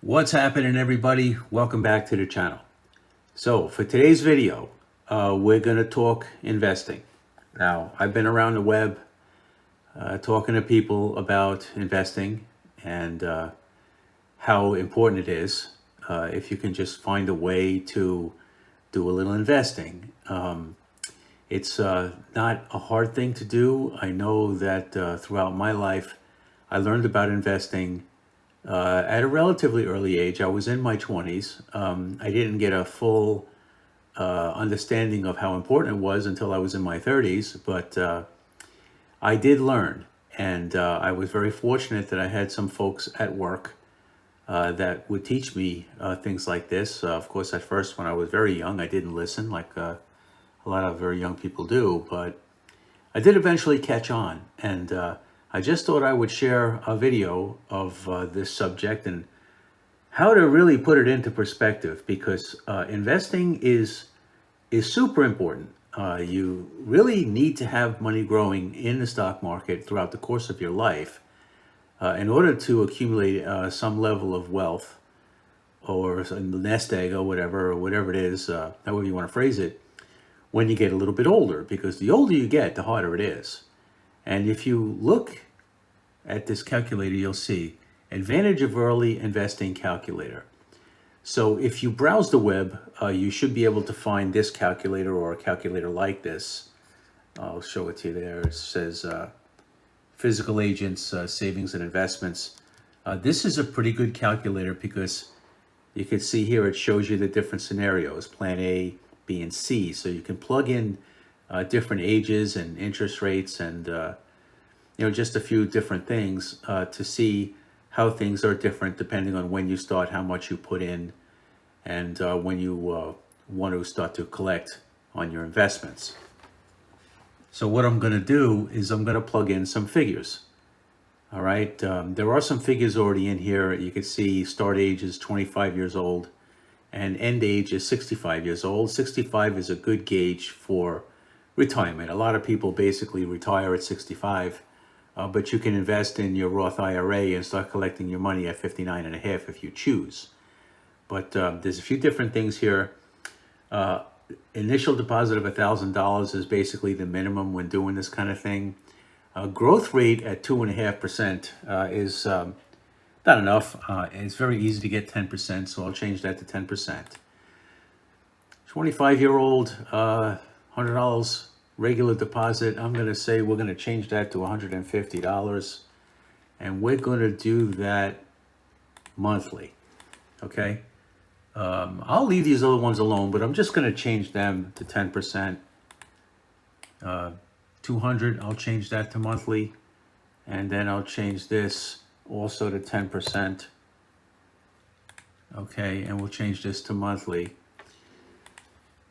What's happening, everybody? Welcome back to the channel. So for today's video, we're going to talk investing. Now, I've been around the web talking to people about investing and how important it is if you can just find a way to do a little investing. It's not a hard thing to do. I know that throughout my life, I learned about investing at a relatively early age. I was in my 20s. I didn't get a full understanding of how important it was until I was in my 30s, but I did learn. And I was very fortunate that I had some folks at work that would teach me things like this. Of course, at first, when I was very young, I didn't listen like a lot of very young people do, but I did eventually catch on. And I just thought I would share a video of this subject and how to really put it into perspective, because investing is super important. You really need to have money growing in the stock market throughout the course of your life in order to accumulate some level of wealth, or a nest egg, or whatever it is, however you want to phrase it, when you get a little bit older, because the older you get, the harder it is. And if you look at this calculator, you'll see Advantage of Early Investing Calculator. So if you browse the web, you should be able to find this calculator or a calculator like this. I'll show it to you there. It says Physical Agents, Savings and Investments. This is a pretty good calculator because you can see here it shows you the different scenarios, Plan A, B, and C. So you can plug in different ages and interest rates and just a few different things to see how things are different depending on when you start, how much you put in, and when you want to start to collect on your investments. So what I'm going to do is I'm going to plug in some figures. All right, there are some figures already in here. You can see start age is 25 years old and end age is 65 years old. 65 is a good gauge for retirement. A lot of people basically retire at 65. But you can invest in your Roth IRA and start collecting your money at 59 and a half if you choose. But there's a few different things here. Initial deposit of $1,000 is basically the minimum when doing this kind of thing. Growth rate at 2.5% is not enough. It's very easy to get 10%, so I'll change that to 10%. 25-year-old, $100 regular deposit, I'm going to say we're going to change that to $150, and we're going to do that monthly. Okay, I'll leave these other ones alone, but I'm just going to change them to 10%. 200, I'll change that to monthly, and then I'll change this also to 10%. Okay, and we'll change this to monthly.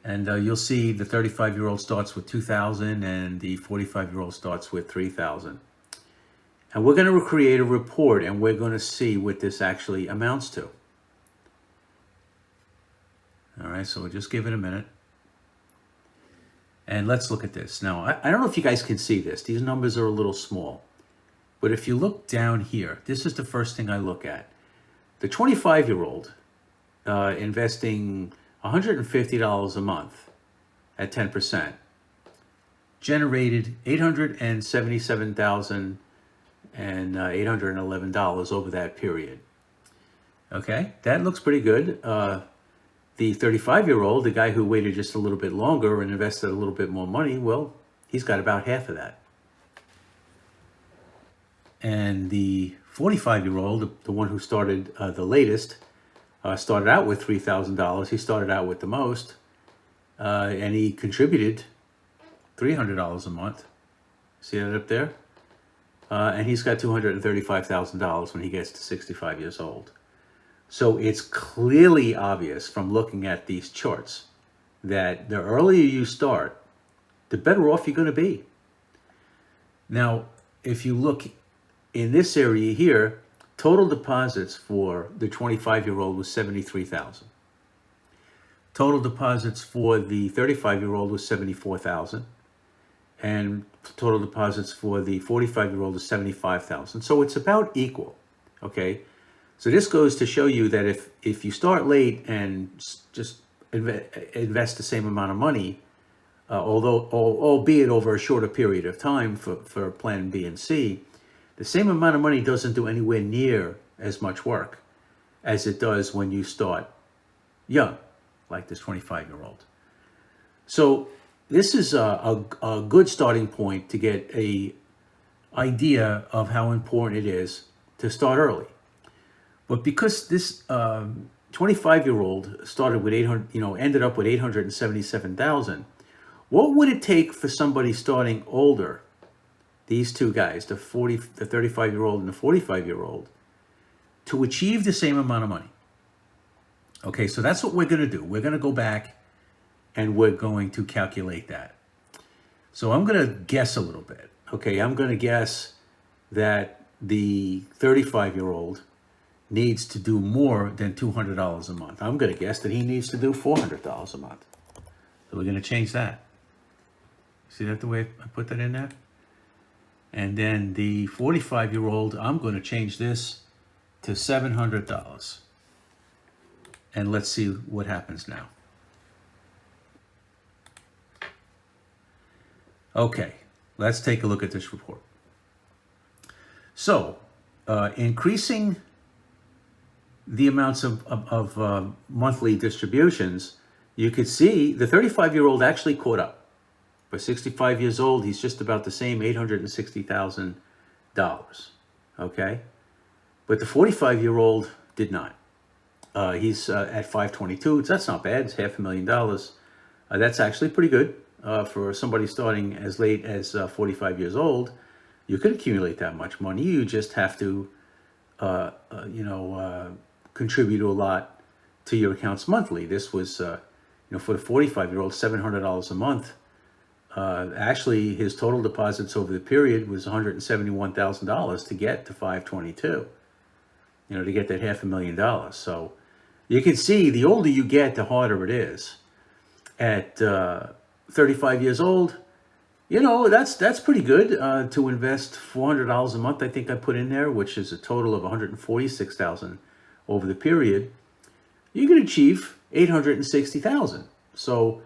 And you'll see the 35-year-old starts with $2,000 and the 45-year-old starts with $3,000. And we're going to create a report and we're going to see what this actually amounts to. All right, so we'll just give it a minute. And let's look at this. Now, I don't know if you guys can see this. These numbers are a little small. But if you look down here, this is the first thing I look at. The 25-year-old investing $150 a month at 10% generated $877,811 over that period. Okay, that looks pretty good. The 35-year-old, the guy who waited just a little bit longer and invested a little bit more money, well, he's got about half of that. And the 45-year-old, the one who started the latest, started out with $3,000. He started out with the most, and he contributed $300 a month. See that up there? And he's got $235,000 when he gets to 65 years old. So it's clearly obvious from looking at these charts that the earlier you start, the better off you're going to be. Now, if you look in this area here, total deposits for the 25-year-old was $73,000. Total deposits for the 35-year-old was $74,000. And total deposits for the 45-year-old is $75,000. So it's about equal, okay? So this goes to show you that if you start late and just invest the same amount of money, albeit over a shorter period of time for plan B and C, the same amount of money doesn't do anywhere near as much work as it does when you start young, like this 25-year-old. So this is a good starting point to get a idea of how important it is to start early. But because this 25-year-old started with 800, ended up with 877,000, what would it take for somebody starting older, these two guys, the 35-year-old and the 45-year-old, to achieve the same amount of money? Okay, so that's what we're going to do. We're going to go back and we're going to calculate that. So I'm going to guess a little bit. Okay, I'm going to guess that the 35-year-old needs to do more than $200 a month. I'm going to guess that he needs to do $400 a month. So we're going to change that. See that the way I put that in there? And then the 45-year-old, I'm going to change this to $700. And let's see what happens now. Okay, let's take a look at this report. So, increasing the amounts of monthly distributions, you could see the 35-year-old actually caught up. For 65 years old, he's just about the same, $860,000. Okay? But the 45-year-old did not. He's at 522. That's not bad. It's $500,000. That's actually pretty good for somebody starting as late as 45 years old. You could accumulate that much money. You just have to, contribute a lot to your accounts monthly. This was, for the 45-year-old, $700 a month. Actually, his total deposits over the period was $171,000 to get to 522. To get that $500,000. So you can see the older you get, the harder it is. At 35 years old, that's pretty good to invest $400 a month. I think I put in there, which is a total of $146,000 over the period. You can achieve $860,000. So,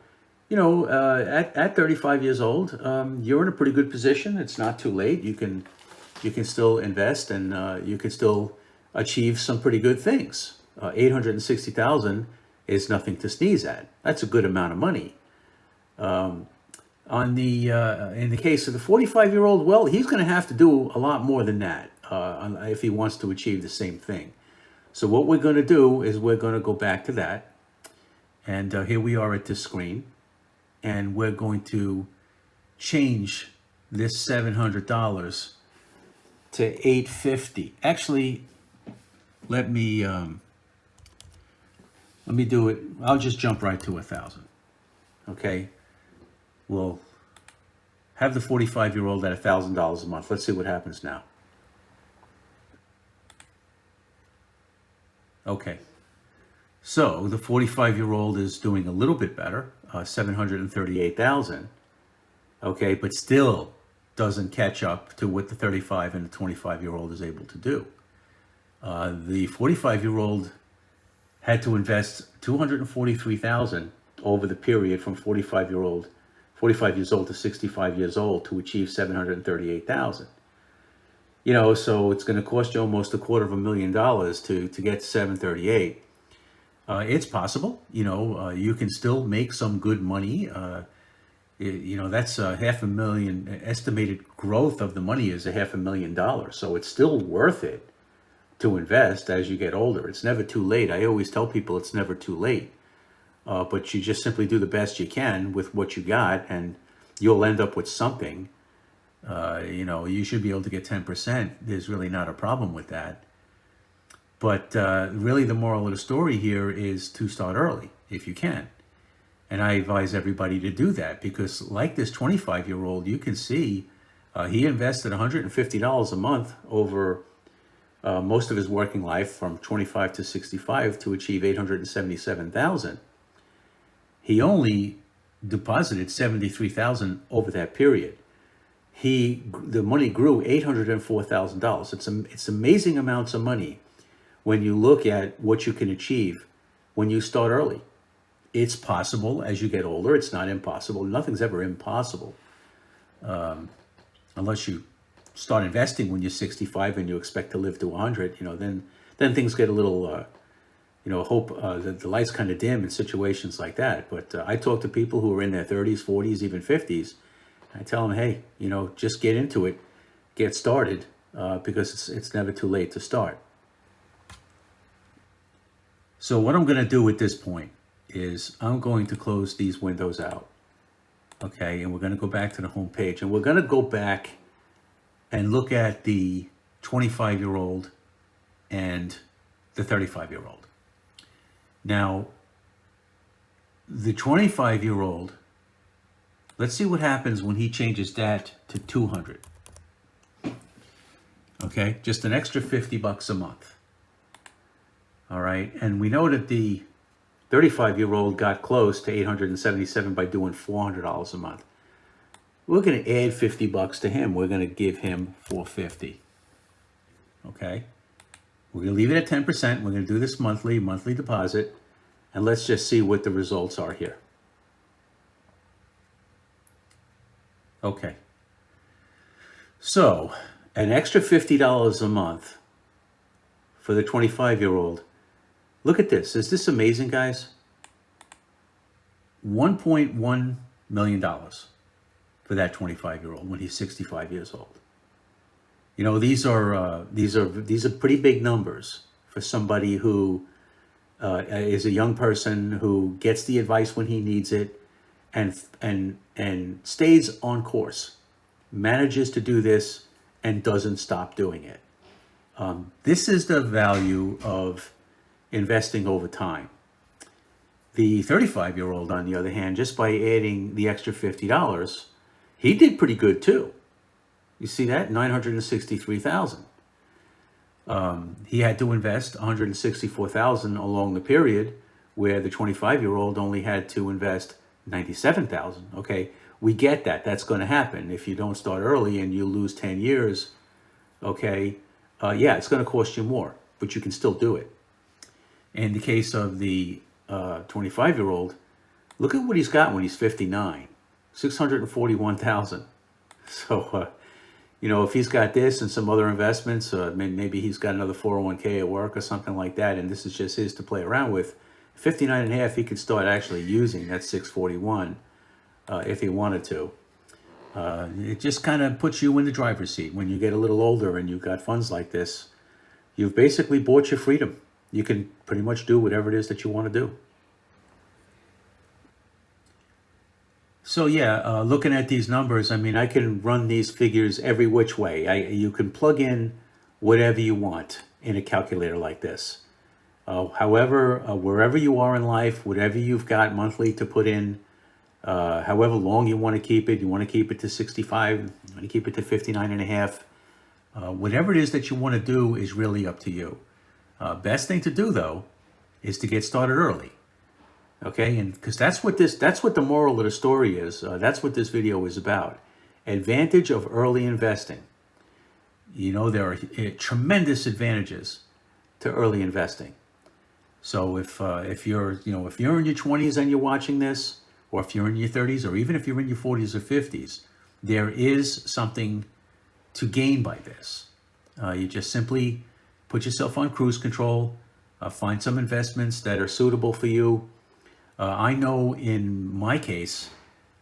at 35 years old, you're in a pretty good position. It's not too late. You can still invest and you can still achieve some pretty good things. 860,000 is nothing to sneeze at. That's a good amount of money. In the case of the 45-year-old, well, he's going to have to do a lot more than that if he wants to achieve the same thing. So what we're going to do is we're going to go back to that. And here we are at this screen. And we're going to change this $700 to $850. Actually, let me do it. I'll just jump right to 1,000. Okay. We'll have the 45-year-old at $1,000 a month. Let's see what happens now. Okay. So the 45-year-old is doing a little bit better, 738,000. Okay, but still doesn't catch up to what the 35 and the 25-year-old is able to do. The 45-year-old had to invest $243,000 over the period from 45 years old to 65 years old to achieve $738,000. So it's going to cost you almost $250,000 to get to 738. It's possible. You can still make some good money. That's $500,000. Estimated growth of the money is $500,000. So it's still worth it to invest as you get older. It's never too late. I always tell people it's never too late. But you just simply do the best you can with what you got, and you'll end up with something. You should be able to get 10%. There's really not a problem with that. But really the moral of the story here is to start early, if you can. And I advise everybody to do that, because like this 25-year-old, you can see he invested $150 a month over most of his working life from 25 to 65 to achieve $877,000. He only deposited $73,000 over that period. The money grew $804,000. It's amazing amounts of money when you look at what you can achieve when you start early. It's possible as you get older. It's not impossible. Nothing's ever impossible, unless you start investing when you're 65 and you expect to live to 100. Then things get a little, hope the lights kind of dim in situations like that. But I talk to people who are in their 30s, 40s, even 50s. I tell them, hey, just get into it, get started, because it's never too late to start. So what I'm going to do at this point is I'm going to close these windows out. Okay, and we're going to go back to the home page, and we're going to go back and look at the 25-year-old and the 35-year-old. Now, the 25-year-old, let's see what happens when he changes that to 200. Okay, just an extra $50 a month. All right, and we know that the 35-year-old got close to 877 by doing $400 a month. We're going to add $50 to him. We're going to give him $450. Okay, we're going to leave it at 10%. We're going to do this monthly deposit, and let's just see what the results are here. Okay, so an extra $50 a month for the 25-year-old. Look at this. Is this amazing, guys? $1.1 million for that 25-year-old when he's 65 years old. These are pretty big numbers for somebody who is a young person who gets the advice when he needs it, and stays on course, manages to do this, and doesn't stop doing it. This is the value of investing over time. The 35-year-old, on the other hand, just by adding the extra $50, he did pretty good too. You see that? $963,000. He had to invest $164,000 along the period, where the 25-year-old only had to invest $97,000. Okay, we get that. That's going to happen if you don't start early and you lose 10 years. Okay, yeah, it's going to cost you more, but you can still do it. In the case of the 25-year-old, look at what he's got when he's 59, $641,000. So, if he's got this and some other investments, maybe he's got another 401k at work or something like that, and this is just his to play around with. 59 and a half, he could start actually using that 641 if he wanted to. It just kind of puts you in the driver's seat. When you get a little older and you've got funds like this, you've basically bought your freedom. You can pretty much do whatever it is that you want to do. So yeah, looking at these numbers, I can run these figures every which way. You can plug in whatever you want in a calculator like this. However, wherever you are in life, whatever you've got monthly to put in, however long you want to keep it, you want to keep it to 65, you want to keep it to 59 and a half, whatever it is that you want to do is really up to you. Best thing to do, though, is to get started early. Okay, and because that's what the moral of the story is. That's what this video is about. Advantage of early investing. There are tremendous advantages to early investing. So if you're in your 20s and you're watching this, or if you're in your 30s, or even if you're in your 40s or 50s, there is something to gain by this. You just simply put yourself on cruise control, find some investments that are suitable for you. I know in my case,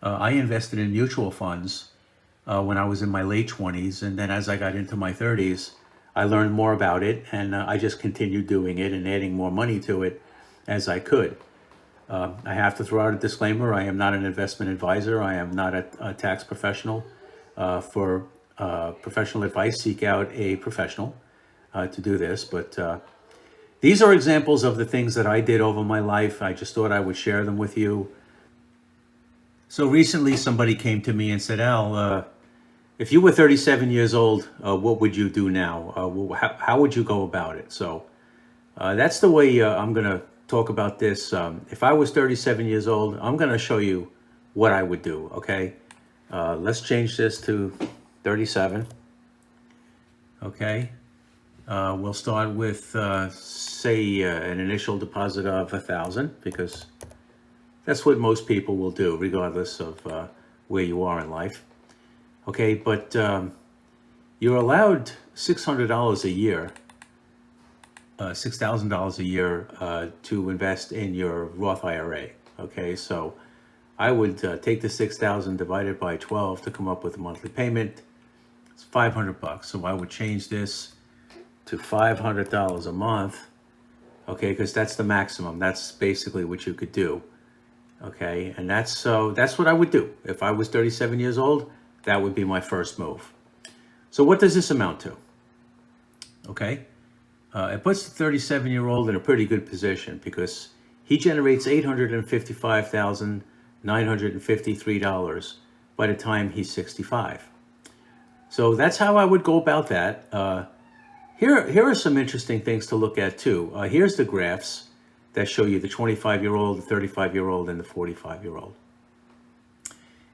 I invested in mutual funds when I was in my late 20s, and then as I got into my 30s, I learned more about it, and I just continued doing it and adding more money to it as I could. I have to throw out a disclaimer. I am not an investment advisor. I am not a tax professional. For professional advice, seek out a professional to do this. But these are examples of the things that I did over my life. I just thought I would share them with you. So recently somebody came to me and said, Al, if you were 37 years old, what would you do now? How would you go about it? So that's the way I'm going to talk about this. If I was 37 years old, I'm going to show you what I would do, okay? Let's change this to 37, okay? We'll start with, say, an initial deposit of $1,000, because that's what most people will do, regardless of where you are in life. Okay, but you're allowed $600 a year, $6,000 a year to invest in your Roth IRA. Okay, so I would take the 6,000 divided by 12 to come up with a monthly payment. It's $500. So I would change this to $500 a month. Okay, because that's the maximum. That's basically what you could do. Okay, and that's what I would do if I was 37 years old. That would be my first move. So what does this amount to? Okay, it puts the 37-year-old in a pretty good position, because he generates $855,953 by the time he's 65. So that's how I would go about that. Here are some interesting things to look at too. Here's the graphs that show you the 25-year-old, the 35-year-old, and the 45-year-old,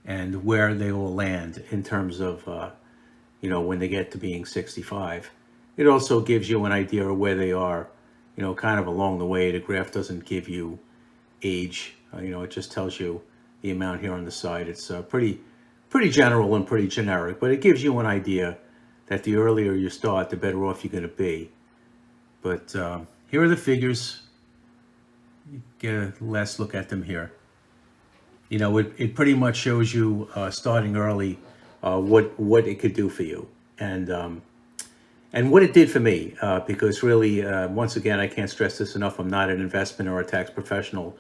and where they will land in terms of, when they get to being 65. It also gives you an idea of where they are, kind of along the way. The graph doesn't give you age. It just tells you the amount here on the side. It's pretty general and pretty generic, but it gives you an idea that the earlier you start, the better off you're going to be. But here are the figures. You get a last look at them here. It pretty much shows you starting early what it could do for you, and what it did for me. Because really, once again, I can't stress this enough. I'm not an investment or a tax professional.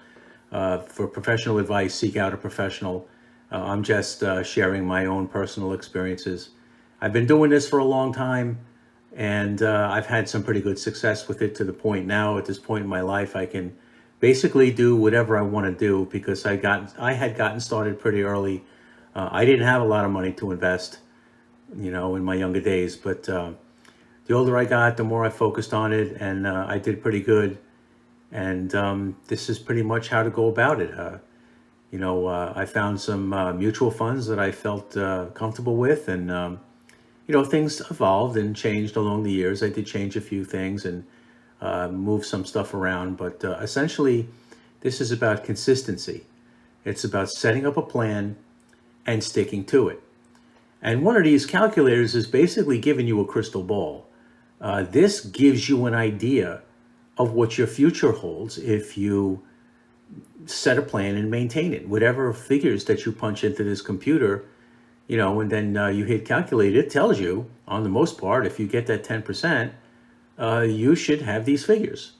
For professional advice, seek out a professional. I'm just sharing my own personal experiences. I've been doing this for a long time, and I've had some pretty good success with it, to the point now, at this point in my life, I can basically do whatever I want to do, because I had gotten started pretty early. I didn't have a lot of money to invest, in my younger days, but the older I got, the more I focused on it, and I did pretty good. And this is pretty much how to go about it. I found some mutual funds that I felt comfortable with, and things evolved and changed along the years. I did change a few things and move some stuff around, but essentially this is about consistency. It's about setting up a plan and sticking to it. And one of these calculators is basically giving you a crystal ball. This gives you an idea of what your future holds if you set a plan and maintain it. Whatever figures that you punch into this computer, and then you hit calculate, it tells you, on the most part, if you get that 10%, you should have these figures.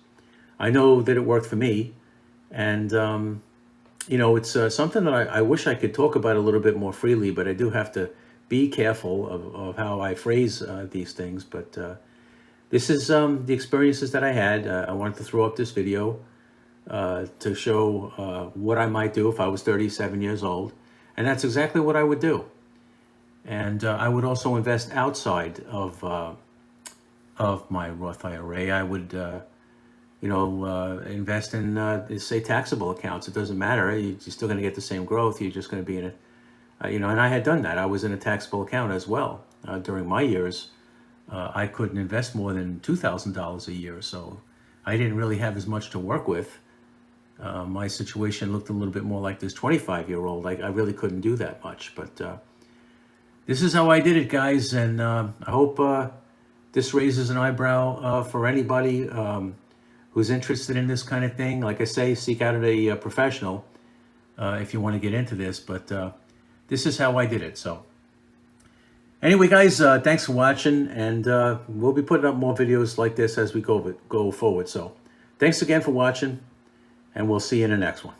I know that it worked for me, and it's something that I wish I could talk about a little bit more freely, but I do have to be careful of how I phrase these things. But this is the experiences that I had. I wanted to throw up this video to show what I might do if I was 37 years old, and that's exactly what I would do. And I would also invest outside of my Roth IRA. I would, invest in, say, taxable accounts. It doesn't matter. You're still going to get the same growth. You're just going to be in it, and I had done that. I was in a taxable account as well. During my years, I couldn't invest more than $2,000 a year, so I didn't really have as much to work with. My situation looked a little bit more like this 25-year-old. I really couldn't do that much, but this is how I did it, guys, and I hope this raises an eyebrow for anybody who's interested in this kind of thing. Like I say, seek out a professional if you want to get into this, but this is how I did it. So anyway, guys, thanks for watching, and we'll be putting up more videos like this as we go forward. So thanks again for watching, and we'll see you in the next one.